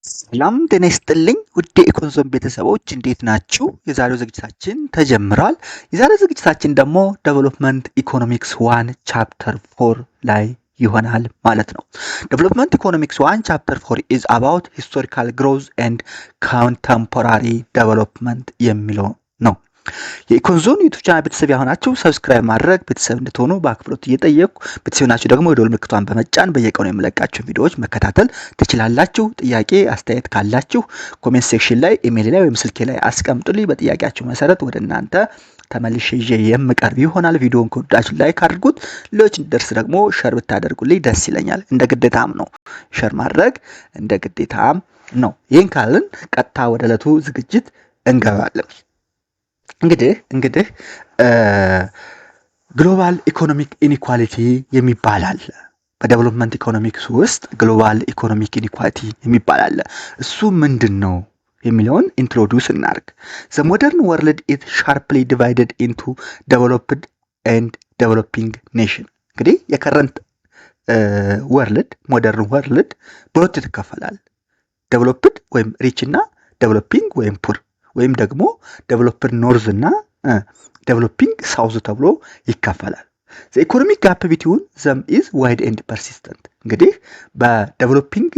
ሰላም ጤና ይስጥልኝ ውድ የኢኮንዞን ቤተሰቦች እንዴት ናችሁ? የዛሬው ዝግጅታችን ተጀምሯል። የዛሬው ዝግጅታችን ደግሞ ዴቨሎፕመንት ኢኮኖሚክስ 1 ቻፕተር 4 ላይ ይሆናል ማለት ነው። ዴቨሎፕመንት ኢኮኖሚክስ 1 ቻፕተር 4 is about historical growth and contemporary development የሚለው ነው። የኢኮንዞን ዩቲዩብ ቻናል ቤተሰብ ያሆናችሁ ሰብስክራይብ ማድረግ ቤተሰብ እንድትሆኑ በአክብሮት እየጠየቅኩ ቤተሰብ ናችሁ ደግሞ የደወል ምልክቷን በመጫን በየቀኑ የምለቃቸው ቪዲዮዎች መከታተል ትችላላችሁ። ጥያቄ አስተያየት ካላችሁ ኮሜንት ሴክሽን ላይ ኢሜል ላይ ወይም ስልኬ ላይ አስቀምጡልኝ። በጥያቄያችሁ መሰረት ወደ እናንተ ተመልሼ ይዤ የምቀርብ ይሆናል። ቪዲዮውን ከወዳችሁ ላይክ አድርጉት። ሌሎች እንዲደርስ ደግሞ ሸር ብታደርጉልኝ ደስ ይለኛል። እንደ ግዴታም ነው፣ ሸር ማድረግ እንደ ግዴታም ነው። ይህን ካልን ቀጥታ ወደ ዕለቱ ዝግጅት እንገባለን። እንግዲህ ግሎባል ኢኮኖሚክ ኢኒኳሊቲ የሚባል አለ። በዴቨሎፕመንት ኢኮኖሚክስ ውስጥ ግሎባል ኢኮኖሚክ ኢኒኳሊቲ የሚባል አለ። እሱ ምንድን ነው የሚለውን ኢንትሮዲውስ እናርግ። ዘ ሞደርን ወርልድ ኢዝ ሻርፕሊ ዲቫይደድ ኢንቱ ዴቨሎፕድ ኤንድ ዴቨሎፒንግ ኔሽን። እንግዲህ የከረንት ወርልድ ሞደርን ወርልድ በሁለት ይከፈላል። ዴቨሎፕድ ወይም ሪች እና ዴቨሎፒንግ ወይም ፑር ወይም ደግሞ ዴቨሎፕድ ኖርዝ እና ዴቨሎፒንግ ሳውዝ ተብሎ ይከፈላል። ዘ ኢኮኖሚክ ጋፕ ቢትዊን ዘም ኢዝ ዋይድ ኤንድ ፐርሲስተንት። እንግዲህ በዴቨሎፒንግ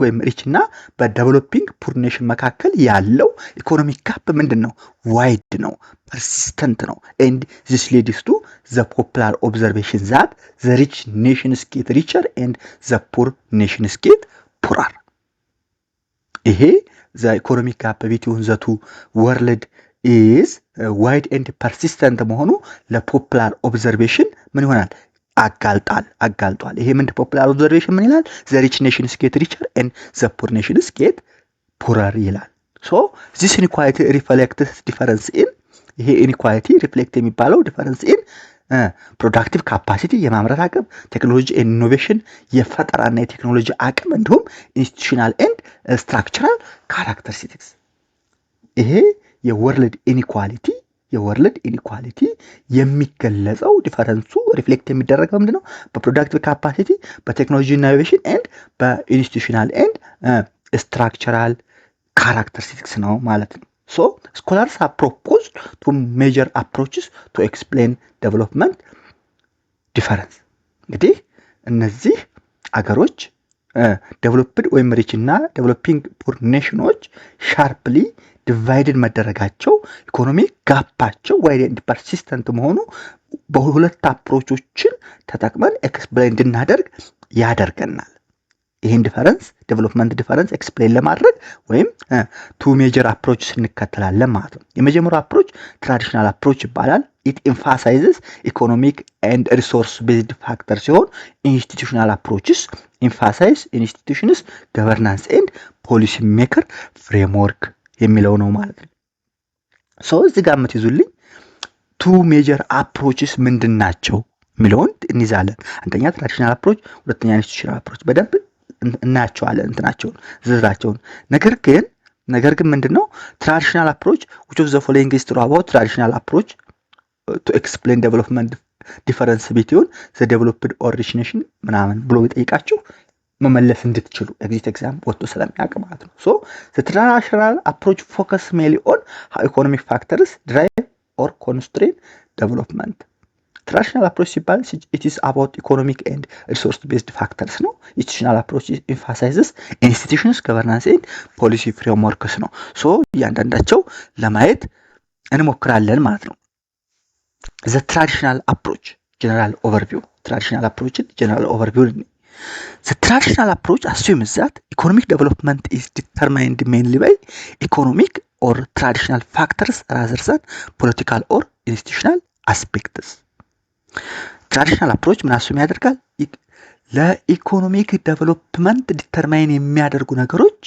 ወይም ሪች እና በዴቨሎፒንግ ፑር ኔሽን መካከል ያለው ኢኮኖሚክ ጋፕ ምንድን ነው? ዋይድ ነው፣ ፐርሲስተንት ነው። ኤንድ ዚስ ሊድስ ቱ ዘ ፖፑላር ኦብዘርቬሽን ዛት ዘ ሪች ኔሽንስ ጌት ሪቸር ኤንድ ዘ ፑር ኔሽንስ ጌት ፑራር። ይሄ ዘ ኢኮኖሚክ ጋፕ ቢትዊን ዘ ቱ ወርልድ ኢዝ ዋይድ ኤንድ ፐርሲስተንት መሆኑ ለፖፑላር ኦብዘርቬሽን ምን ይሆናል? አጋልጧል። ይሄ ምንድን ፖፑላር ኦብዘርቬሽን ምን ይላል? ዘ ሪች ኔሽንስ ጌት ሪቸር ኤንድ ዘ ፑር ኔሽንስ ጌት ፑረር ይላል። ሶ ዚስ ኢኒኳሊቲ ሪፍሌክትስ ዲፈረንስ ኢን፣ ይሄ ኢኒኳሊቲ ሪፍሌክት የሚባለው ዲፈረንስ ኢን ፕሮዳክቲቭ ካፓሲቲ የማምረት አቅም፣ ቴክኖሎጂ ኤንድ ኢኖቬሽን የፈጠራና የቴክኖሎጂ አቅም፣ እንዲሁም ኢንስቲቱሽናል ኤንድ ስትራክቸራል ካራክተሪስቲክስ። ይሄ የወርልድ ኢኒኳሊቲ የሚገለጸው ዲፈረንሱ ሪፍሌክት የሚደረገው ምንድነው? በፕሮዳክቲቭ ካፓሲቲ፣ በቴክኖሎጂ ኢኖቬሽን ኤንድ በኢንስቲቱሽናል ኤንድ ስትራክቸራል ካራክተሪስቲክስ ነው ማለት ነው። So scholars have proposed to major approaches to explain development difference. እንግዲህ እነዚህ አገሮች ዴቨሎፕድ ወይም ሪች እና ዴቨሎፒንግ ፑር ኔሽኖች ሻርፕሊ ዲቫይድድ መደረጋቸው ኢኮኖሚ ጋፓቸው ዋይድ ኤንድ ፐርሲስተንት መሆኑ በሁለት አፕሮቾችን ተጠቅመን ኤክስፕሌን እንድናደርግ ያደርገናል። ይህን ዲፈረንስ ዴቨሎፕመንት ዲፈረንስ ኤክስፕሌን ለማድረግ ወይም ቱ ሜጀር አፕሮች እንከተላለን ማለት ነው። የመጀመሪያው አፕሮች ትራዲሽናል አፕሮች ይባላል። ኢት ኤምፋሳይዝስ ኢኮኖሚክ ኤንድ ሪሶርስ ቤዝድ ፋክተር ሲሆን ኢንስቲቱሽናል አፕሮችስ ኤምፋሳይዝ ኢንስቲቱሽንስ ገቨርናንስ ኤንድ ፖሊሲ ሜከር ፍሬምወርክ የሚለው ነው ማለት ነው። ሶ እዚህ ጋር የምትይዙልኝ ቱ ሜጀር አፕሮችስ ምንድን ናቸው የሚለውን እንይዛለን። አንደኛ ትራዲሽናል አፕሮች፣ ሁለተኛ ኢንስቲቱሽናል አፕሮች በደንብ እናያቸዋለን እንትናቸውን ዝርዝራቸውን። ነገር ግን ምንድነው ትራዲሽናል አፕሮች which of the following is true about traditional approach to explain development difference between the developed or rich nation ምናምን ብሎ ይጠይቃችሁ መመለስ እንድትችሉ ኤግዚት ኤግዛም ወጥቶ ስለሚያውቅ ማለት ነው። so the traditional approach focus mainly on how economic factors drive or constrain development. ትራዲሽናል አፕሮች ሲባል it is about economic and resource based factors ነው። ኢንስቲቱሽናል አፕሮች emphasizes institutions governance and policy frameworks ነው። ሶ እያንዳንዳቸው ለማየት እንሞክራለን ማለት ነው። the traditional approach general overview traditional overview the traditional approach assumes that economic development is determined mainly by economic or traditional factors rather than political or institutional aspects. ትራዲሽናል አፕሮች ምን አሱም ያደርጋል? ለኢኮኖሚክ ዴቨሎፕመንት ዲተርማይን የሚያደርጉ ነገሮች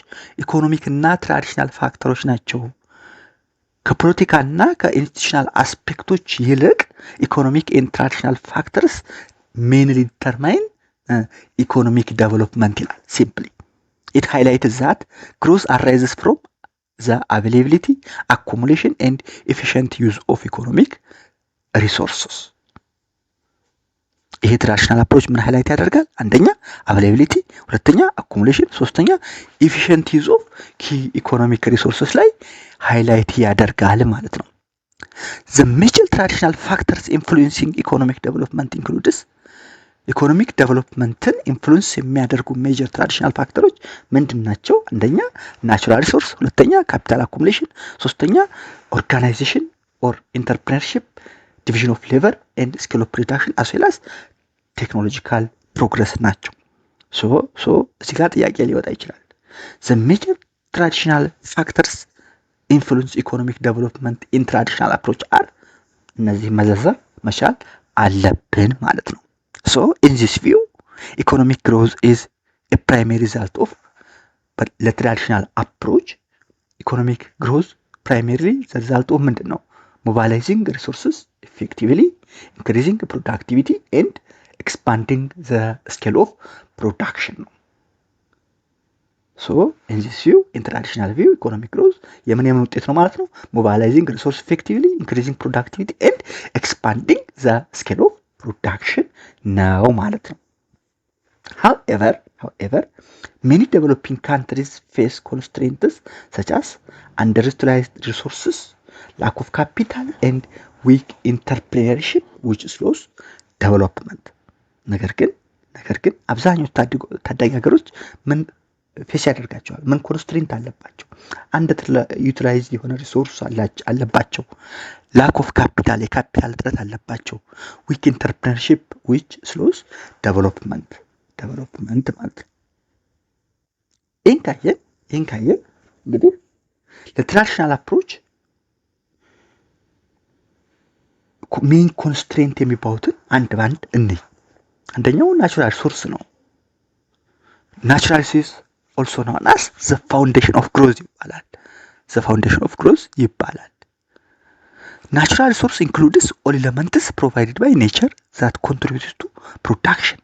ኢኮኖሚክ እና ትራዲሽናል ፋክተሮች ናቸው። ከፖለቲካ እና ከኢንስቲቱሽናል አስፔክቶች ይልቅ ኢኮኖሚክ ኤንድ ትራዲሽናል ፋክተርስ ሜንሊ ዲተርማይን ኢኮኖሚክ ዴቨሎፕመንት ይላል። ሲምፕሊ ኢት ሃይላይትስ ዛት ግሮዝ አራይዝስ ፍሮም ዘ አቬይላቢሊቲ አኩሙሌሽን ኤንድ ኤፊሽንት ዩዝ ኦፍ ኢኮኖሚክ ሪሶርስስ። ይሄ ትራዲሽናል አፕሮች ምን ሃይላይት ያደርጋል? አንደኛ አቬይላቢሊቲ፣ ሁለተኛ አኩሙሌሽን፣ ሶስተኛ ኢፊሽንት ዩዝ ኦፍ ኪ ኢኮኖሚክ ሪሶርስስ ላይ ሃይላይት ያደርጋል ማለት ነው። The major traditional factors influencing economic development includes ኢኮኖሚክ ዴቨሎፕመንትን ኢንፍሉዌንስ የሚያደርጉ ሜጀር ትራዲሽናል ፋክተሮች ምንድን ናቸው? አንደኛ ናቹራል ሪሶርስ፣ ሁለተኛ ካፒታል አኩሙሌሽን፣ ሶስተኛ ኦርጋናይዜሽን ኦር ኢንተርፕረነርሺፕ፣ ዲቪዥን ኦፍ ሌበር ኤንድ ስኬል ኦፍ ፕሮዳክሽን አስ ዌል አስ ቴክኖሎጂካል ፕሮግረስ ናቸው። ሶ እዚህ ጋር ጥያቄ ሊወጣ ይችላል። ዘ ሜጀር ትራዲሽናል ፋክተርስ ኢንፍሉዌንስ ኢኮኖሚክ ዴቨሎፕመንት ኢን ትራዲሽናል አፕሮች አር፣ እነዚህ መዘርዘር መቻል አለብን ማለት ነው። So in this view, economic growth is a primary result of, but the traditional approach, economic growth primarily the result of ምንድን ነው? Mobilizing resources effectively, increasing productivity and expanding the scale of production. So in this view, in traditional view, economic growth የምን ውጤት ነው ማለት ነው? Mobilizing resources effectively, increasing productivity and expanding the scale of production ነው ማለት ነው። However, many developing countries face constraints such as underutilized resources, lack of capital and weak entrepreneurship which slows development. ነገር ግን አብዛኞቹ ታዳጊ ሀገሮች ምን ፌስ ያደርጋቸዋል? ምን ኮንስትሬንት አለባቸው? አንደር ዩቲላይዝድ የሆነ ሪሶርስ አለባቸው። ላክ ኦፍ ካፒታል የካፒታል እጥረት አለባቸው። ዊክ ኢንተርፕረነርሺፕ ዊች ስሎስ ዴቨሎፕመንት ማለት ነው። ይህን ካየን እንግዲህ ለትራዲሽናል አፕሮች ሜን ኮንስትሬንት የሚባሉትን አንድ ባንድ እንይ። አንደኛው ናቹራል ሪሶርስ ነው። ናቹራል ሪሶርስ also known as the foundation of growth ይባላል። Natural resource includes all elements provided by nature that contribute to production.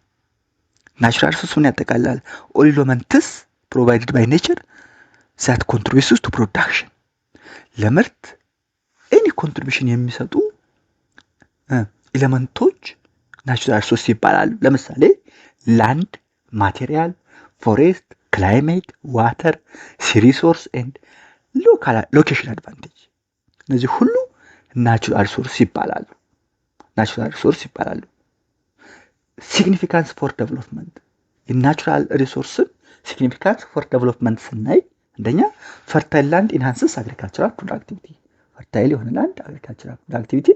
Natural resource ምን ያጠቃልላል? all elements provided by nature that contributes to production. ለምርት any contribution የሚሰጡ ኤሌመንቶች ናቹራል ሪሶርስ ይባላሉ። ለምሳሌ ላንድ፣ ማቴሪያል፣ ፎሬስት፣ ክላይሜት፣ ዋተር፣ ሲ ሪሶርስ ኤንድ ሎኬሽን አድቫንቴጅ፣ እነዚህ ሁሉ ናቹራል ሪሶርስ ይባላሉ። ሲግኒፊካንስ ፎር ዴቨሎፕመንት፣ የናቹራል ሪሶርስን ሲግኒፊካንስ ፎር ዴቨሎፕመንት ስናይ አንደኛ ፈርታይል ላንድ ኢንሃንስስ አግሪካልቸራል ፕሮዳክቲቪቲ፣ ፈርታይል የሆነ ላንድ አግሪካልቸራል ፕሮዳክቲቪቲ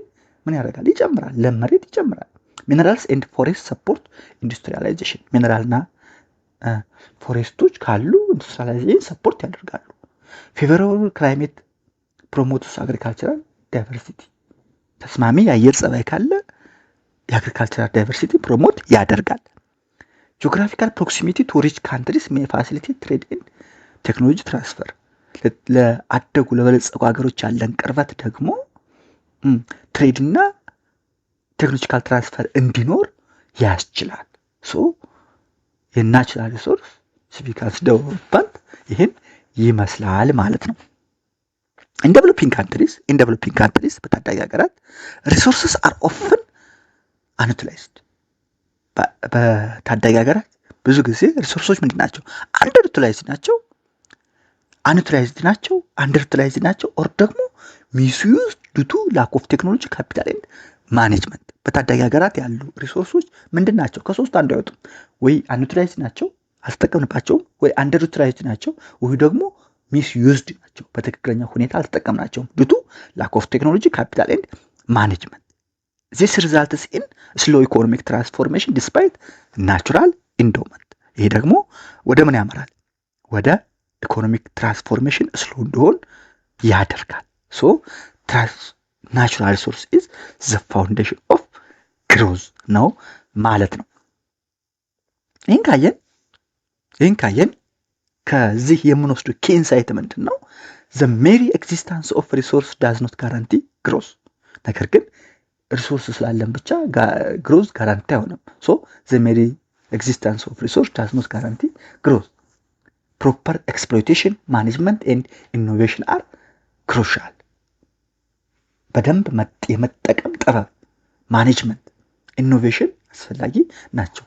ምን ያደርጋል? ይጨምራል። ለም መሬት ይጨምራል። ሚነራልስ ኤንድ ፎሬስት ሰፖርት ኢንዱስትሪያላይዜሽን፣ ሚነራልና ፎሬስቶች ካሉ ኢንዱስትሪያላይዜሽን ሰፖርት ያደርጋሉ። ፌቨራብል ክላይሜት ፕሮሞትስ አግሪካልቸራል ዳይቨርሲቲ፣ ተስማሚ የአየር ጸባይ ካለ የአግሪካልቸራል ዳይቨርሲቲ ፕሮሞት ያደርጋል። ጂኦግራፊካል ፕሮክሲሚቲ ቱ ሪች ካንትሪስ ሜይ ፋሲሊቴት ትሬድ ኤንድ ቴክኖሎጂ ትራንስፈር፣ ለአደጉ ለበለጸጉ ሀገሮች ያለን ቅርበት ደግሞ ትሬድ እና ቴክኖሎጂካል ትራንስፈር እንዲኖር ያስችላል። የናቹራል ሪሶርስ ሲቪካንስ ዴቨሎፕመንት ይህን ይመስላል ማለት ነው። ኢን ዴቨሎፒንግ ካንትሪስ በታዳጊ ሀገራት ሪሶርስስ አር ኦፍን አንዩቲላይዝድ፣ በታዳጊ ሀገራት ብዙ ጊዜ ሪሶርሶች ምንድን ናቸው? አንደርዩቲላይዝድ ናቸው ኦር ደግሞ ሚስዩዝድ ዱ ቱ ላክ ኦፍ ቴክኖሎጂ ካፒታል ኤንድ ማኔጅመንት። በታዳጊ ሀገራት ያሉ ሪሶርሶች ምንድን ናቸው? ከሶስት አንዱ አይወጡም። ወይ አንዩቲላይዝድ ናቸው አልተጠቀምንባቸውም፣ ወይ አንደርዩቲላይዝድ ናቸው፣ ወይ ደግሞ ሚስዩዝድ ናቸው በትክክለኛ ሁኔታ አልተጠቀምናቸውም። ዱ ቱ ላክ ኦፍ ቴክኖሎጂ ካፒታል ኤንድ ማኔጅመንት። ዚስ ሪዛልትስ ኢን ስሎ ኢኮኖሚክ ትራንስፎርሜሽን ዲስፓይት ናቹራል ኢንዶመንት። ይሄ ደግሞ ወደ ምን ያመራል? ወደ ኢኮኖሚክ ትራንስፎርሜሽን ስሎ እንዲሆን ያደርጋል። ናቹራል ሪሶርስ ኢዝ ዘ ፋውንዴሽን ኦፍ ግሮዝ ነው ማለት ነው። ይህን ካየን ከዚህ የምንወስደው ኪ ኢንሳይት ምንድን ነው? ዘ ሜሪ ኤግዚስታንስ ኦፍ ሪሶርስ ዳዝ ኖት ጋራንቲ ግሮዝ። ነገር ግን ሪሶርስ ስላለን ብቻ ግሮዝ ጋራንቲ አይሆንም። ዘ ሜሪ ኤግዚስታንስ ኦፍ ሪሶርስ ዳዝ ኖት ጋራንቲ ግሮዝ። ፕሮፐር ኤክስፕሎይቴሽን፣ ማኔጅመንት ኤንድ ኢኖቬሽን አር ክሩሻል። በደንብ የመጠቀም ጥበብ፣ ማኔጅመንት፣ ኢኖቬሽን አስፈላጊ ናቸው።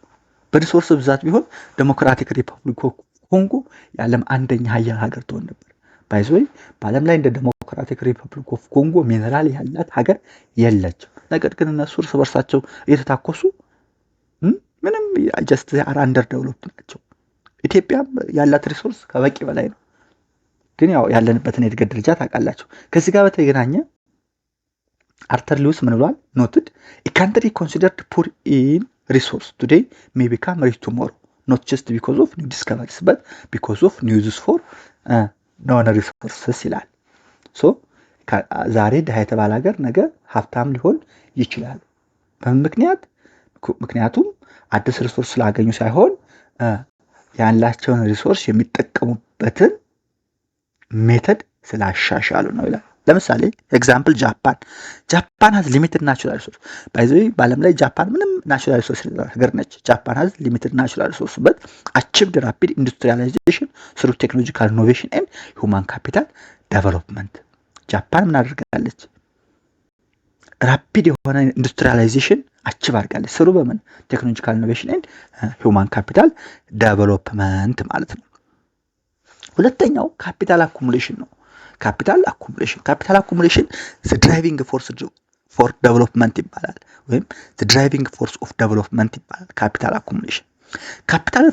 በሪሶርስ ብዛት ቢሆን ዴሞክራቲክ ሪፐብሊክ ኮንጎ የዓለም አንደኛ ሀያል ሀገር ትሆን ነበር። ባይዞይ በዓለም ላይ እንደ ዴሞክራቲክ ሪፐብሊክ ኦፍ ኮንጎ ሚነራል ያላት ሀገር የለችም። ነገር ግን እነሱ እርስ በርሳቸው እየተታኮሱ ምንም ጀስት አር አንደር ዴቨሎፕድ ናቸው። ኢትዮጵያም ያላት ሪሶርስ ከበቂ በላይ ነው። ግን ያው ያለንበትን የእድገት ደረጃ ታውቃላችሁ። ከዚህ ጋር በተገናኘ አርተር ሉዊስ ምን ብሏል? ኖትድ a country considered poor in resource today may become rich tomorrow not just because of new discoveries but because of new uses for known resources ይላል። ሶ ዛሬ ድሃ የተባለ ሀገር ነገ ሀብታም ሊሆን ይችላል። በምን ምክንያት? ምክንያቱም አዲስ ሪሶርስ ስላገኙ ሳይሆን ያላቸውን ሪሶርስ የሚጠቀሙበትን ሜተድ ስላሻሻሉ ነው ይላል። ለምሳሌ ኤግዛምፕል ጃፓን has limited natural resource by the way በዓለም ላይ ጃፓን ምንም ናቹራል ሪሶርስ ሀገር ነች። ጃፓን has limited natural resource but achieved rapid industrialization through technological innovation and human capital development። ጃፓን ምን አድርጋለች? ራፒድ የሆነ ኢንዱስትሪያላይዜሽን አቺቭ አድርጋለች። ስሩ በምን? ቴክኖሎጂካል ኢኖቬሽን ኤንድ ሂውማን ካፒታል ዴቨሎፕመንት ማለት ነው። ሁለተኛው ካፒታል አኩሙሌሽን ነው። ካፒታል አኩሙሌሽን ዘ ድራይቪንግ ፎርስ ፎር ዴቨሎፕመንት ይባላል፣ ወይም ዘ ድራይቪንግ ፎርስ ኦፍ ዴቨሎፕመንት ይባላል። ካፒታል አኩሙሌሽን ካፒታል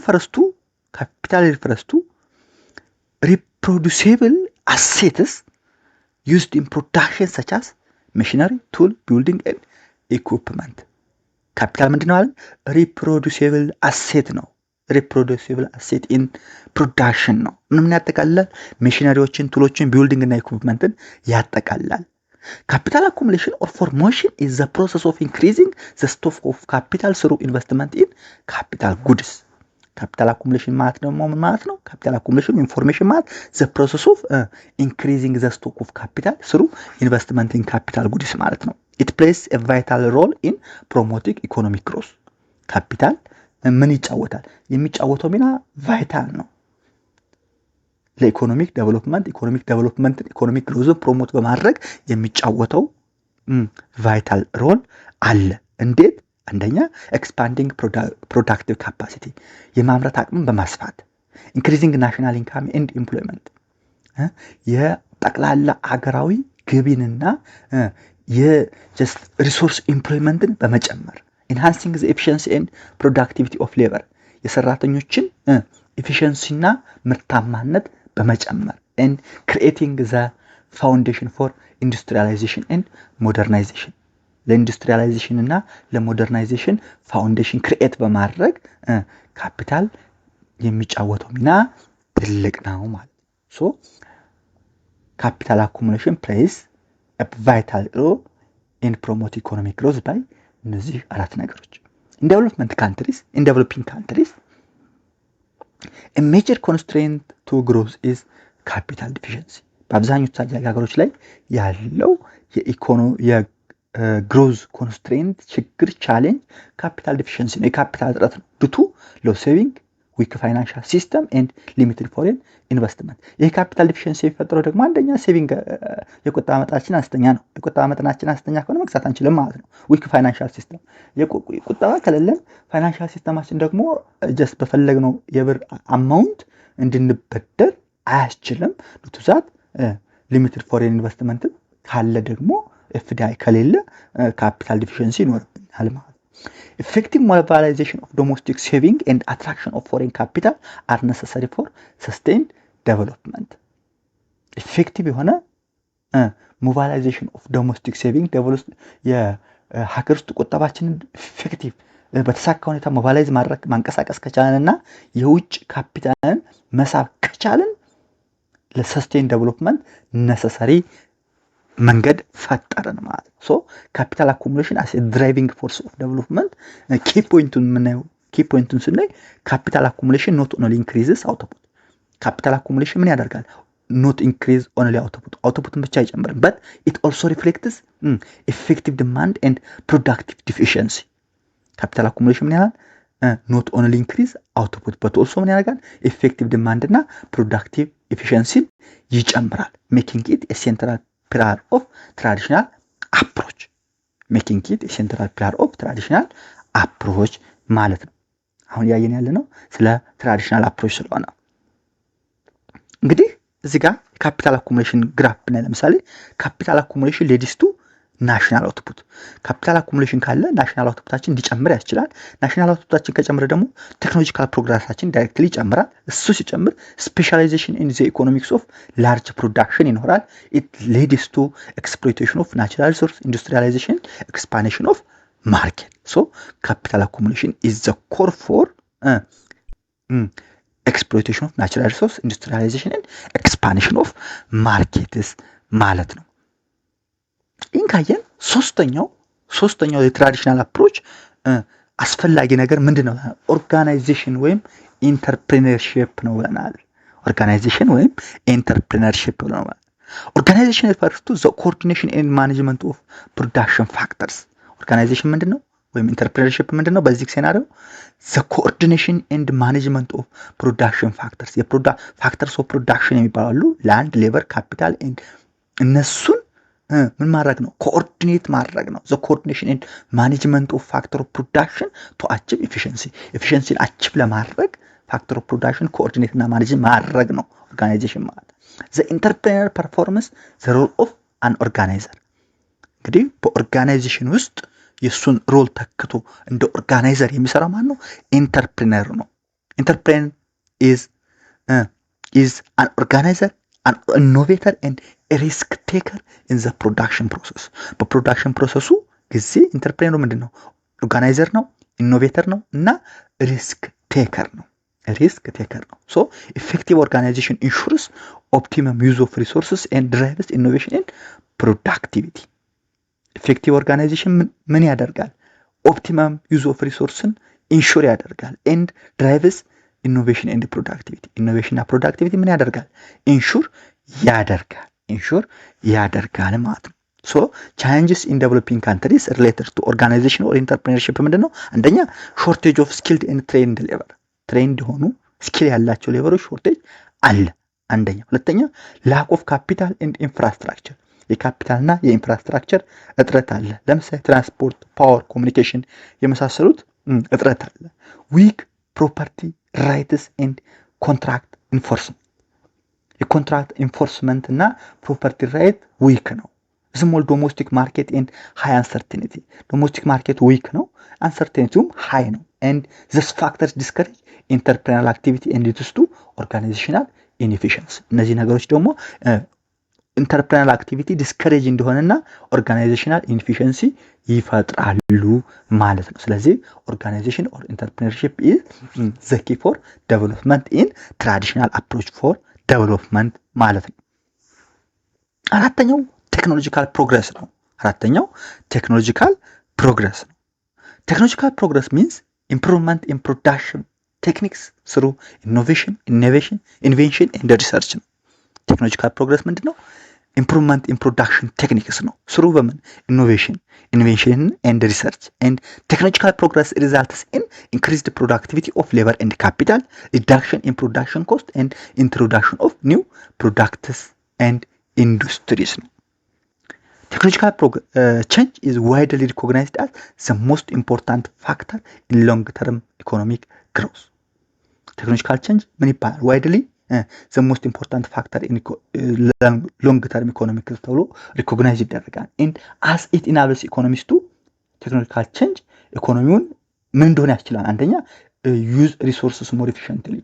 ሪፈረስ ቱ ሪፕሮዱሲብል አሴትስ used in production such as machinery, tool, building and equipment። ካፒታል ምንድነው አለ? ሪፕሮዱሲብል አሴት ነው። ሪፕሮዱሲብል አሴት ኢን ፕሮዳክሽን ነው። ምን ያጠቃልላል? ሜሽነሪዎችን፣ ቱሎችን፣ ቢልዲንግ እና ኢኩዊፕመንትን ያጠቃልላል። ካፒታል አኩሙሌሽን ኦር ፎርሜሽን ኢዝ ዘ ፕሮሰስ ኦፍ ኢንክሪዚንግ ዘ ስቶክ ኦፍ ካፒታል ስሩ ኢንቨስትመንት ኢን ካፒታል ጉድስ። ካፒታል አኩሙሌሽን ማለት ደግሞ ምን ማለት ነው? ካፒታል አኩሙሌሽን ኢንፎርሜሽን ማለት ዘ ፕሮሰስ ኦፍ ኢንክሪዚንግ ዘ ስቶክ ኦፍ ካፒታል ስሩ ኢንቨስትመንት ኢን ካፒታል ጉድስ ማለት ነው። ኢት ፕሌይስ ኤ ቫይታል ሮል ኢን ፕሮሞቲንግ ኢኮኖሚክ ግሮዝ። ካፒታል ምን ይጫወታል? የሚጫወተው ሚና ቫይታል ነው ለኢኮኖሚክ ዴቨሎፕመንት። ኢኮኖሚክ ግሮዝን ፕሮሞት በማድረግ የሚጫወተው ቫይታል ሮል አለ። እንዴት? አንደኛ ኤክስፓንዲንግ ፕሮዳክቲቭ ካፓሲቲ፣ የማምረት አቅምን በማስፋት ኢንክሪዚንግ ናሽናል ኢንካም ኤንድ ኤምፕሎይመንት፣ የጠቅላላ አገራዊ ገቢንና የሪሶርስ ኤምፕሎይመንትን በመጨመር ኢንሃንሲንግ ዘ ኤፊሽንሲ ኤንድ ፕሮዳክቲቪቲ ኦፍ ሌበር፣ የሰራተኞችን ኤፊሽንሲና ምርታማነት በመጨመር ኤንድ ክሪኤቲንግ ዘ ፋውንዴሽን ፎር ኢንዱስትሪያላይዜሽን ኤንድ ሞደርናይዜሽን፣ ለኢንዱስትሪያላይዜሽን እና ለሞደርናይዜሽን ፋውንዴሽን ክሪኤት በማድረግ ካፒታል የሚጫወተው ሚና ትልቅ ነው ማለት ነው። ሶ ካፒታል አኩሙሌሽን ፕሌይስ a vital role in promote economic growth by እነዚህ አራት ነገሮች። in developing countries a major constraint to growth is capital deficiency። በአብዛኞቹ ታዳጊ ሀገሮች ላይ ያለው የግሮዝ ኮንስትሬንት ችግር ቻሌንጅ ካፒታል ዲፊሸንሲ ነው፣ የካፒታል እጥረት ነው። ዱቱ ሎ ሴቪንግ ዊክ ፋይናንሻል ሲስተም ኤንድ ሊሚትድ ፎሬን ኢንቨስትመንት። ይህ ካፒታል ዲፊሸንሲ የሚፈጠረው ደግሞ አንደኛ ሴቪንግ የቁጠባ መጠናችን አነስተኛ ነው። የቁጠባ መጠናችን አነስተኛ ከሆነ መግዛት አንችልም ማለት ነው። ዊክ ፋይናንሻል ሲስተም፣ ቁጠባ ከሌለን ፋይናንሻል ሲስተማችን ደግሞ ጀስት በፈለግነው የብር አማውንት እንድንበደር አያስችልም። ዱቱ ዛት ሊሚትድ ፎሬን ኢንቨስትመንት ካለ ደግሞ ኤፍዲአይ ከሌለ ካፒታል ዲፊሸንሲ ይኖርብናል ማለት ነው። Effective mobilization of domestic saving and attraction of foreign capital are necessary for sustained development። effective የሆነ mobilization of domestic saving የሀገር ውስጥ ቁጠባችንን effective በተሳካ ሁኔታ ሞባላይዝ ማድረግ ማንቀሳቀስ ከቻለንና የውጭ ካፒታልን መሳብ ከቻለን ለሰስቴን ዴቨሎፕመንት ነሰሰሪ መንገድ ፈጠረን ማለት ነው። ሶ ካፒታል አኩሙሌሽን አስ ድራይቪንግ ፎርስ ኦፍ ዴቨሎፕመንት ኪ ፖይንቱን ስናይ ካፒታል አኩሙሌሽን ኖት ኦንሊ ኢንክሪዝስ አውትፑት። ካፒታል አኩሙሌሽን ምን ያደርጋል? ኖት ኢንክሪዝ ኦንሊ አውትፑትን ብቻ አይጨምርም፣ በት ኢት ኦልሶ ሪፍሌክትስ ኢፌክቲቭ ዲማንድ ኤንድ ፕሮዳክቲቭ ዲፊሸንሲ። ካፒታል አኩሙሌሽን ምን ያህል ኖት ኦንሊ ኢንክሪዝ አውትፑት በት ኦልሶ ምን ያደርጋል? ኢፌክቲቭ ዲማንድ እና ፕሮዳክቲቭ ኤፊሽንሲን ይጨምራል። ሜኪንግ ኢት ኤ ሴንትራል ፒላር ኦፍ ትራዲሽናል አፕሮች አፕሮች ማለት ነው። አሁን ያየን ያለ ነው ስለ ትራዲሽናል አፕሮች ስለሆነ እንግዲህ እዚህ ጋር ካፒታል አኩሙሌሽን ግራፍ ብናይ ለምሳሌ ካፒታል አኩሙሌሽን ሌዲስ ቱ ናሽናል አውትፑት። ካፒታል አኩሙሌሽን ካለ ናሽናል አውትፑታችን እንዲጨምር ያስችላል። ናሽናል አውትፑታችን ከጨመረ ደግሞ ቴክኖሎጂካል ፕሮግረሳችን ዳይሬክትሊ ይጨምራል። እሱ ሲጨምር ስፔሻላይዜሽን ኢን ዘ ኢኮኖሚክስ ኦፍ ላርጅ ፕሮዳክሽን ይኖራል። ኢት ሌዲስ ቱ ኤክስፕሎይቴሽን ኦፍ ናቹራል ሪሶርስ ኢንዱስትሪያላይዜሽን ኤክስፓንሽን ኦፍ ማርኬት። ሶ ካፒታል አኩሙሌሽን ኢዝ ዘ ኮር ፎር ኤክስፕሎይቴሽን ኦፍ ናቹራል ሪሶርስ ኢንዱስትሪያላይዜሽን ኤንድ ኤክስፓንሽን ኦፍ ማርኬትስ ማለት ነው። ይህን ካየን ሶስተኛው የትራዲሽናል አፕሮች አስፈላጊ ነገር ምንድን ነው? ኦርጋናይዜሽን ወይም ኢንተርፕሪነርሺፕ ነው ብለናል። ኦርጋናይዜሽን ወይም ኢንተርፕሪነርሺፕ ብለናል። ኦርጋናይዜሽን ሪፈርስ ቱ ዘ ኮኦርዲኔሽን ኤንድ ማኔጅመንት ኦፍ ፕሮዳክሽን ፋክተርስ። ኦርጋናይዜሽን ምንድን ነው ወይም ኢንተርፕሪነርሺፕ ምንድን ነው? በዚህ ሴናሪዮ ዘ ኮኦርዲኔሽን ኤንድ ማኔጅመንት ኦፍ ፕሮዳክሽን ፋክተርስ፣ ፋክተርስ ኦፍ ፕሮዳክሽን የሚባሉ ላንድ፣ ሌበር፣ ካፒታል ኤንድ እነሱን ምን ማድረግ ነው? ኮኦርዲኔት ማድረግ ነው። ዘ ኮኦርዲኔሽን ኤንድ ማኔጅመንት ኦፍ ፋክተር ኦፍ ፕሮዳክሽን ቱ አቺቭ ኤፊሽንሲን አቺቭ ለማድረግ ፋክተር ኦፍ ፕሮዳክሽን ኮኦርዲኔት እና ማኔጅ ማድረግ ነው ኦርጋናይዜሽን ማለት። ዘ ኢንተርፕሪነር ፐርፎርማንስ ዘ ሮል ኦፍ አን ኦርጋናይዘር። እንግዲህ በኦርጋናይዜሽን ውስጥ የሱን ሮል ተክቶ እንደ ኦርጋናይዘር የሚሰራ ማን ነው? ኢንተርፕሪነር ነው። ኢንተርፕሪነር ኢዝ አን ኦርጋናይዘር አን ኢኖቬተር ኤንድ ሪስክ ቴከር ኢን ዘ ፕሮዳክሽን ፕሮሰስ። በፕሮዳክሽን ፕሮሰሱ ጊዜ ኢንተርፕሬነሩ ምንድን ነው? ኦርጋናይዘር ነው፣ ኢኖቬተር ነው እና ሪስክ ቴከር ነው። ሶ ኢፌክቲቭ ኦርጋናይዜሽን ኢንሹርስ ኦፕቲመም ዩዝ ኦፍ ሪሶርስስ ኤንድ ድራይቭስ ኢኖቬሽን ኤንድ ፕሮዳክቲቪቲ። ኢፌክቲቭ ኦርጋናይዜሽን ምን ያደርጋል? ኦፕቲመም ዩዝ ኦፍ ሪሶርስን ኢንሹር ያደርጋል ኤንድ ድራይቭስ ኢኖቬሽን ኤንድ ፕሮዳክቲቪቲ። ኢኖቬሽን እና ፕሮዳክቲቪቲ ምን ያደርጋል? ኢንሹር ያደርጋል ማለት ነው። ሶ ቻሌንጅስ ኢን ዴቨሎፒንግ ካንትሪስ ሪሌትድ ቱ ኦርጋናይዜሽን ኦር ኢንተርፕሪነርሺፕ ምንድን ነው? አንደኛ ሾርቴጅ ኦፍ ስኪልድ ኤንድ ትሬንድ ሌበር፣ ትሬንድ የሆኑ ስኪል ያላቸው ሌበሮች ሾርቴጅ አለ አንደኛ። ሁለተኛ ላክ ኦፍ ካፒታል ኤንድ ኢንፍራስትራክቸር፣ የካፒታልና የኢንፍራስትራክቸር እጥረት አለ። ለምሳሌ ትራንስፖርት፣ ፓወር፣ ኮሚኒኬሽን የመሳሰሉት እጥረት አለ። ዊክ ፕሮፐርቲ ራይትስ ኤንድ ኮንትራክት ኢንፎርስመንት፣ የኮንትራክት ኢንፎርስመንት እና ፕሮፐርቲ ራይት ዊክ ነው። ስሞል ዶሜስቲክ ማርኬት ኤንድ ሃይ አንሰርቲኒቲ፣ ዶሜስቲክ ማርኬት ዊክ ነው፣ አንሰርቲኒቲውም ሃይ ነው። ኤንድ ዘስ ፋክተርስ ዲስከሬጅ ኢንተርፕሪነራል አክቲቪቲ ኤንድ ሊድስ ቱ ኦርጋናይዜሽናል ኢንኤፊሽንሲ። እነዚህ ነገሮች ደግሞ ኢንተርፕሪነራል አክቲቪቲ ዲስከሬጅ እንደሆነና ኦርጋናይዜሽናል ኢንኤፊሽንሲ ይፈጥራሉ ማለት ነው። ስለዚህ ኦርጋናይዜሽን ኦር ኢንተርፕሪነርሺፕ ኢዝ ዘ ኪ ፎር ዴቨሎፕመንት ኢን ትራዲሽናል አፕሮች ፎር ዴቨሎፕመንት ማለት ነው። አራተኛው ቴክኖሎጂካል ፕሮግረስ ነው። ቴክኖሎጂካል ፕሮግረስ ሚንስ ኢምፕሩቭመንት ኢን ፕሮዳክሽን ቴክኒክስ ስሩ ኢኖቬሽን ኤንድ ሪሰርች ነው። ቴክኖሎጂካል ፕሮግረስ ምንድን ነው? ኢምፕሩቭመንት ኢን ፕሮዳክሽን ቴክኒክስ ነው። ስሩ በምን? ኢኖቬሽን ኤንድ ሪሰርች ኤንድ ቴክኖሎጂካል ፕሮግረስ ሪዛልትስ ኢን ኢንክሪዝድ ፕሮዳክቲቪቲ ኦፍ ሌበር ኤንድ ካፒታል፣ ሪዳክሽን ኢን ፕሮዳክሽን ኮስት ኤንድ ኢንትሮዳክሽን ኦፍ ኒው ፕሮዳክትስ ኤንድ ኢንዱስትሪስ ነው። ቴክኖሎጂካል ቼንጅ ኢዝ ዋይድሊ ሪኮግናይዝድ አስ ዘ ሞስት ኢምፖርታንት ፋክተር ኢን ሎንግ ተርም ኢኮኖሚክ ግሮዝ። ቴክኖሎጂካል ቼንጅ ምን ይባላል? ዋይድሊ ዘ ሞስት ኢምፖርታንት ፋክተር ኢን ሎንግ ተርም ኢኮኖሚክ ግሮዝ ተብሎ ሪኮግናይዝ ይደረጋል። ኤንድ አስ ኢት ኢናብልስ ኢኮኖሚስ ቱ ቴክኖሎጂካል ቼንጅ ኢኮኖሚውን ምን እንደሆነ ያስችላል? አንደኛ ዩዝ ሪሶርስስ ሞር ኤፊሽንትሊ፣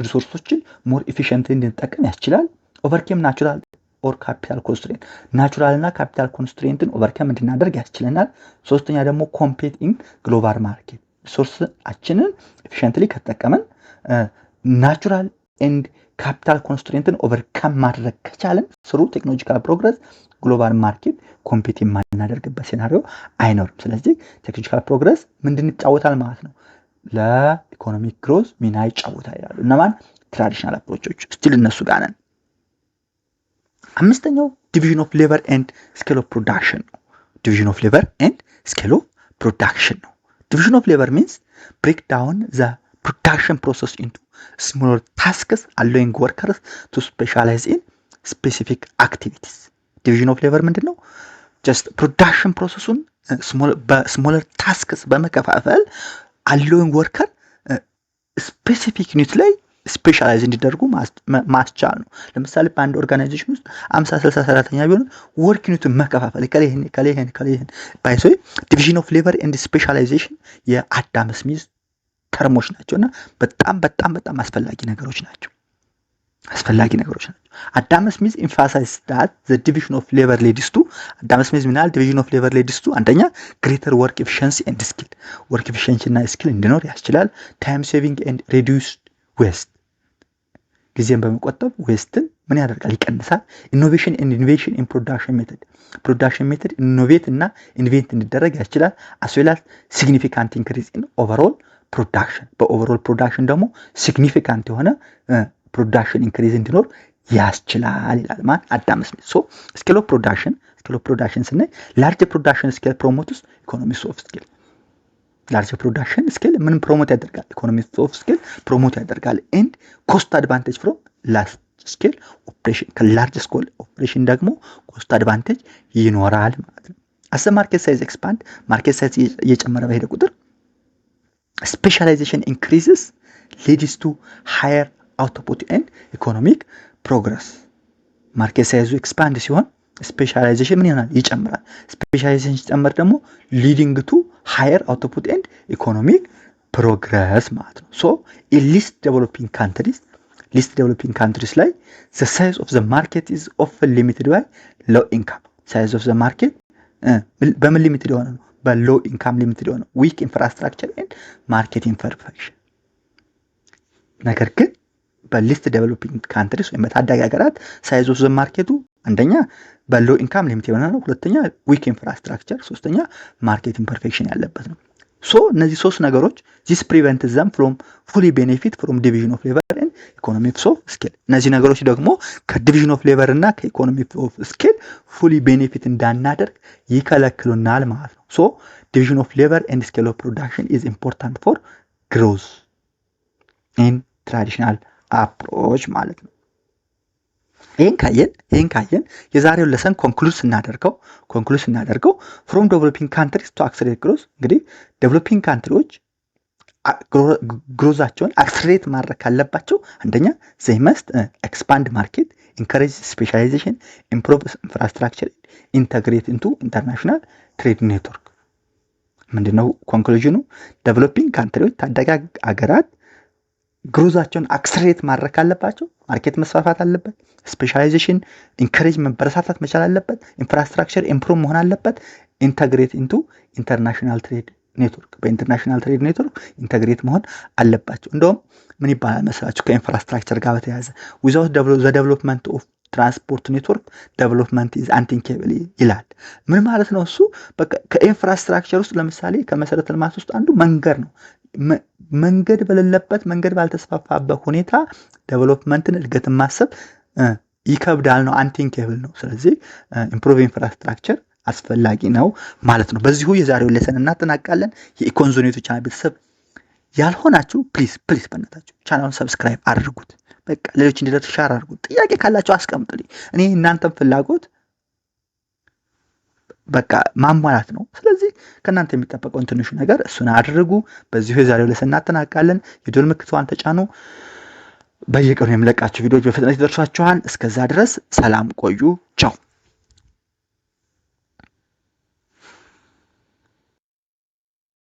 ሪሶርሶችን ሞር ኤፊሽንትሊ እንድንጠቀም ያስችላል። ኦቨርኬም ናቹራል ኦር ካፒታል ኮንስትሬንት፣ ናቹራል እና ካፒታል ኮንስትሬንትን ኦቨርካም እንድናደርግ ያስችለናል። ሶስተኛ ደግሞ ኮምፔት ኢን ግሎባል ማርኬት፣ ሪሶርሳችንን ኤፊሽንትሊ ከተጠቀመን ናቹራል ኤንድ ካፒታል ኮንስትሬንትን ኦቨርካም ማድረግ ከቻለን ስሩ ቴክኖሎጂካል ፕሮግረስ ግሎባል ማርኬት ኮምፔት የማናደርግበት ሴናሪዮ አይኖርም። ስለዚህ ቴክኖሎጂካል ፕሮግረስ ምንድን ይጫወታል ማለት ነው? ለኢኮኖሚክ ግሮዝ ሚና ይጫወታል ይላሉ እነማን? ትራዲሽናል አፕሮቾች። ስቲል እነሱ ጋር ነን። አምስተኛው ዲቪዥን ኦፍ ሌበር ኤንድ ስኬል ኦፍ ፕሮዳክሽን ነው። ዲቪዥን ኦፍ ሌበር ኤንድ ስኬል ኦፍ ፕሮዳክሽን ነው። ዲቪዥን ኦፍ ሌበር ሚንስ ብሬክ ዳውን ዘ ፕሮዳክሽን ፕሮሰስ ኢንቱ ስሞለር ታስክስ አሎዊንግ ወርከርስ ቱ ስፔሻላይዝ ኢን ስፔሲፊክ አክቲቪቲስ። ዲቪዥን ኦፍ ሌበር ምንድን ነው? ጀስት ፕሮዳክሽን ፕሮሰሱን በስሞለር ታስክስ በመከፋፈል አለውን ወርከር ስፔሲፊክ ኒድ ላይ ስፔሻላይዝ እንዲደርጉ ማስቻል ነው። ለምሳሌ በአንድ ኦርጋናይዜሽን ውስጥ 50 60 ሰራተኛ ቢሆን ወርክ ዩኒቱን መከፋፈል ከሌህን ባይሶይ ዲቪዥን ኦፍ ሌበር ኤንድ ስፔሻላይዜሽን የአዳም ስሚዝ ተርሞች ናቸውና በጣም አስፈላጊ ነገሮች ናቸው። አዳም ስሚዝ ኤምፋሳይዝ ዳት ዘ ዲቪዥን ኦፍ ሌበር ሌድስ ቱ አዳም ስሚዝ ምናል ዲቪዥን ኦፍ ሌበር ሌድስ ቱ አንደኛ ግሬተር ወርክ ኤፊሺየንሲ ኤንድ ስኪል ወርክ ኤፊሺየንሲ እና ስኪል እንዲኖር ያስችላል። ታይም ሴቪንግ ኤንድ ሪዲዩስድ ዌስት ጊዜን በመቆጠብ ዌስትን ምን ያደርጋል? ይቀንሳል። ኢኖቬሽን ኤንድ ኢንቬንሽን ኢን ፕሮዳክሽን ሜተድ ኢኖቬት እና ኢንቬንት እንዲደረግ ያስችላል። አስዌላስ ሲግኒፊካንት ኢንክሪዝ ኢን ኦቨርኦል ፕሮዳክሽን በኦቨርኦል ፕሮዳክሽን ደግሞ ሲግኒፊካንት የሆነ ፕሮዳክሽን ኢንክሪዝ እንዲኖር ያስችላል ይላል ማለት አዳም ስሚዝ። ሶ ስኬል ኦፍ ፕሮዳክሽን ስናይ ላርጅ ፕሮዳክሽን ስኬል ፕሮሞትስ ኢኮኖሚክስ ኦፍ ስኬል ላርጅ ፕሮዳክሽን ስኬል ምን ፕሮሞት ያደርጋል? ኢኮኖሚክስ ኦፍ ስኬል ፕሮሞት ያደርጋል። ኤንድ ኮስት አድቫንቴጅ ፍሮም ላርጅ ስኬል ኦፕሬሽን ከላርጅ ስኬል ኦፕሬሽን ደግሞ ኮስት አድቫንቴጅ ይኖራል ማለት ነው። አስ ማርኬት ሳይዝ ኤክስፓንድ ማርኬት ሳይዝ እየጨመረ በሄደ ቁጥር ስፔሻላይዜሽን ኢንክሪዝስ ሊድስ ቱ ሃየር አውትፑት ኤንድ ኢኮኖሚክ ፕሮግረስ። ማርኬት ሳይዙ ኤክስፓንድ ሲሆን ስፔሻላይዜሽን ምን ይሆናል? ይጨምራል። ስፔሻላይዜሽን ሲጨምር ደግሞ ሊዲንግ ቱ ሃየር አውትፑት ኤንድ ኢኮኖሚክ ፕሮግረስ ማለት ነው። ሶ ኢን ሊስት ዴቨሎፒንግ ካንትሪስ ላይ ዘ ሳይዝ ኦፍ ዘ ማርኬት ኢዝ ኦፍን ሊሚትድ ባይ ሎው ኢንካም። ሳይዝ ኦፍ ዘ ማርኬት በምን ሊሚትድ የሆነ ነው? በሎው ኢንካም ሊሚትድ የሆነ ዊክ ኢንፍራስትራክቸር ኤንድ ማርኬት ኢንፍራስትራክቸር። ነገር ግን በሊስት ዴቨሎፒንግ ካንትሪስ ወይም በታዳጊ ሀገራት ሳይዝ ኦፍ ዘ ማርኬቱ አንደኛ በሎው ኢንካም ሊሚት የሆነ ነው፣ ሁለተኛ ዊክ ኢንፍራስትራክቸር፣ ሶስተኛ ማርኬት ኢምፐርፌክሽን ያለበት ነው። ሶ እነዚህ ሶስት ነገሮች ዚስ ፕሪቨንት ዘም ፍሮም ፉሊ ቤኔፊት ፍሮም ዲቪዥን ኦፍ ሌበር ኤንድ ኢኮኖሚክስ ኦፍ ስኬል። እነዚህ ነገሮች ደግሞ ከዲቪዥን ኦፍ ሌበር እና ከኢኮኖሚክስ ኦፍ ስኬል ፉሊ ቤኔፊት እንዳናደርግ ይከለክሉናል ማለት ነው። ሶ ዲቪዥን ኦፍ ሌበር ኤንድ ስኬል ኦፍ ፕሮዳክሽን ኢዝ ኢምፖርታንት ፎር ግሮዝ ኢን ትራዲሽናል አፕሮች ማለት ነው። ይህን ካየን የዛሬውን ለሰን ኮንክሉድ ስናደርገው ፍሮም ዴቨሎፒንግ ካንትሪስ ቱ አክሰሌሬት ግሮዝ። እንግዲህ ዴቨሎፒንግ ካንትሪዎች ግሮዛቸውን አክሰሌሬት ማድረግ ካለባቸው አንደኛ ዘይ መስት ኤክስፓንድ ማርኬት፣ ኢንከሬጅ ስፔሻላይዜሽን፣ ኢምፕሩቭ ኢንፍራስትራክቸር፣ ኢንተግሬት ኢንቱ ኢንተርናሽናል ትሬድ ኔትወርክ። ምንድነው ኮንክሉዥኑ? ዴቨሎፒንግ ካንትሪዎች ታዳጊ አገራት ግሮዛቸውን አክሰሌሬት ማድረግ ካለባቸው ማርኬት መስፋፋት አለበት፣ ስፔሻላይዜሽን ኢንከሬጅ መበረታታት መቻል አለበት፣ ኢንፍራስትራክቸር ኢምፕሩቭ መሆን አለበት፣ ኢንተግሬት ኢንቱ ኢንተርናሽናል ትሬድ ኔትወርክ በኢንተርናሽናል ትሬድ ኔትወርክ ኢንተግሬት መሆን አለባቸው። እንደውም ምን ይባላል መስላችሁ ከኢንፍራስትራክቸር ጋር በተያያዘ ዊዛውት ዘ ዴቨሎፕመንት ኦፍ ትራንስፖርት ኔትወርክ ዴቨሎፕመንት ኢዝ አንቲንኬብል ይላል። ምን ማለት ነው እሱ? ከኢንፍራስትራክቸር ውስጥ ለምሳሌ ከመሰረተ ልማት ውስጥ አንዱ መንገድ ነው። መንገድ በሌለበት መንገድ ባልተስፋፋበት ሁኔታ ዴቨሎፕመንትን እድገትን ማሰብ ይከብዳል ነው፣ አንቲንኬብል ነው። ስለዚህ ኢምፕሩቭ ኢንፍራስትራክቸር አስፈላጊ ነው ማለት ነው። በዚሁ የዛሬውን ሌሰን እናጠናቃለን። የኢኮንዞን ዩቲዩብ ቻናል ቤተሰብ ያልሆናችሁ ፕሊዝ በእናታችሁ ቻናሉን ሰብስክራይብ አድርጉት። በቃ ሌሎች እንዲደርሱ ሻር አድርጉት። ጥያቄ ካላችሁ አስቀምጡልኝ። እኔ እናንተም ፍላጎት በቃ ማሟላት ነው። ስለዚህ ከእናንተ የሚጠበቀውን ትንሹ ነገር እሱን አድርጉ። በዚሁ የዛሬው ሌሰን እናጠናቃለን። የደወል ምልክቷን ተጫኑ። በየቀኑ የምለቃችሁ ቪዲዮዎች በፍጥነት ይደርሷችኋል። እስከዛ ድረስ ሰላም ቆዩ። ቻው።